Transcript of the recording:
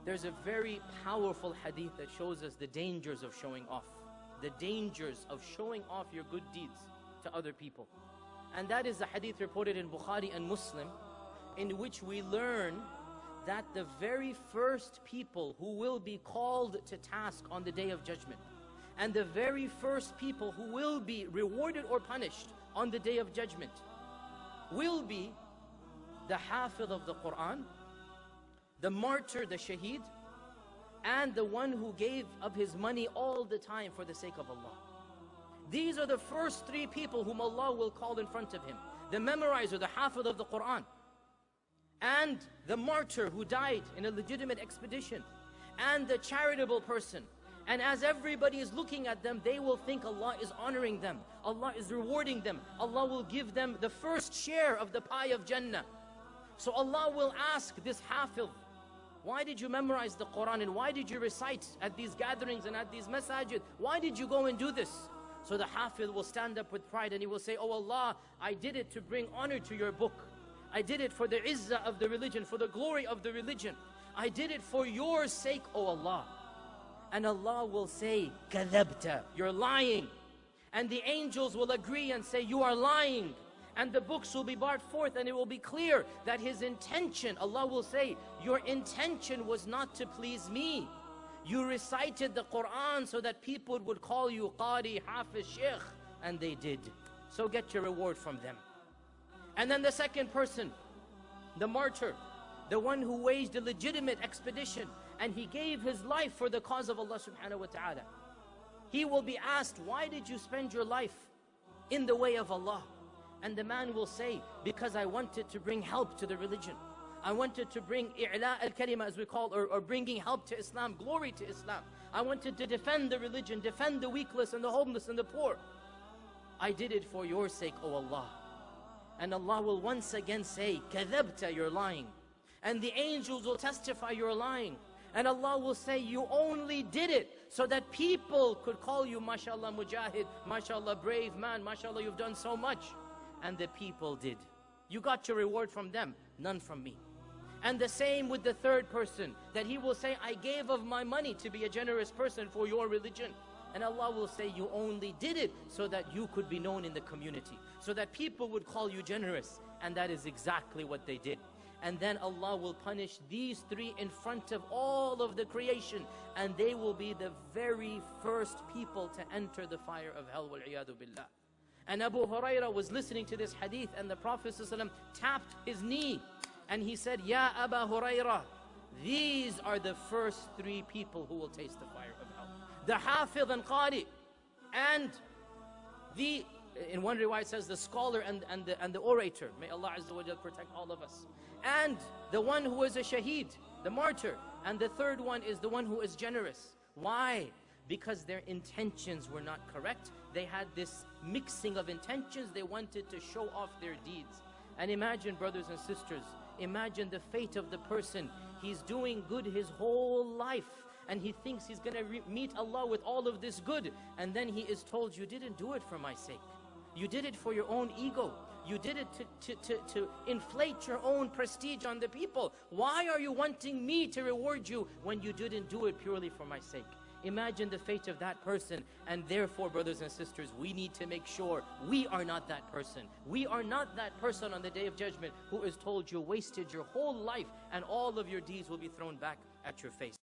There's a very powerful hadith that shows us the dangers of showing off. The dangers of showing off your good deeds to other people. And that is the hadith reported in Bukhari and Muslim, in which we learn that the very first people who will be called to task on the Day of Judgment, and the very first people who will be rewarded or punished on the Day of Judgment, will be the Hafiz of the Quran, the martyr, the shaheed, and the one who gave of his money all the time for the sake of Allah. These are the first three people whom Allah will call in front of Him. The memorizer, the Hafiz of the Quran, and the martyr who died in a legitimate expedition, and the charitable person. And as everybody is looking at them, they will think Allah is honoring them, Allah is rewarding them, Allah will give them the first share of the pie of Jannah. So Allah will ask this Hafiz, why did you memorize the Quran, and why did you recite at these gatherings and at these masajid? Why did you go and do this? So the Hafiz will stand up with pride and he will say, oh Allah, I did it to bring honor to your book. I did it for the izzah of the religion, for the glory of the religion. I did it for your sake, O Allah. And Allah will say, kadhabta, you're lying. And the angels will agree and say, you are lying. And the books will be brought forth and it will be clear that his intention, Allah will say, your intention was not to please me. You recited the Quran so that people would call you Qari, Hafiz, Sheikh, and they did. So get your reward from them. And then the second person, the martyr, the one who waged a legitimate expedition and he gave his life for the cause of Allah subhanahu wa ta'ala. He will be asked, why did you spend your life in the way of Allah? And the man will say, because I wanted to bring help to the religion. I wanted to bring i'la al-kalima, as we call, or bringing help to Islam, glory to Islam. I wanted to defend the religion, defend the weakless and the homeless and the poor. I did it for your sake, O Allah. And Allah will once again say, kadhabta, you're lying. And the angels will testify, you're lying. And Allah will say, you only did it so that people could call you, mashallah, mujahid, mashallah, brave man, mashallah, you've done so much. And the people did. You got your reward from them, none from me. And the same with the third person, that he will say, I gave of my money to be a generous person for your religion. And Allah will say, you only did it so that you could be known in the community, so that people would call you generous. And that is exactly what they did. And then Allah will punish these three in front of all of the creation, and they will be the very first people to enter the fire of hell, wal-iyadu billah. And Abu Hurairah was listening to this hadith, and the Prophet ﷺ tapped his knee and he said, Ya Abu Hurairah, these are the first three people who will taste the fire of hell. The Hafiz and Qari, and the, in one riwayah says, the scholar and the orator. May Allah Azza wa Jal protect all of us. And the one who is a shaheed, the martyr. And the third one is the one who is generous. Why? Because their intentions were not correct. They had this mixing of intentions. They wanted to show off their deeds. And imagine, brothers and sisters, imagine the fate of the person. He's doing good his whole life, and he thinks he's going to meet Allah with all of this good. And then he is told, you didn't do it for my sake. You did it for your own ego. You did it to inflate your own prestige on the people. Why are you wanting me to reward you when you didn't do it purely for my sake? Imagine the fate of that person. And therefore, brothers and sisters, we need to make sure we are not that person. We are not that person on the Day of Judgment who is told you wasted your whole life and all of your deeds will be thrown back at your face.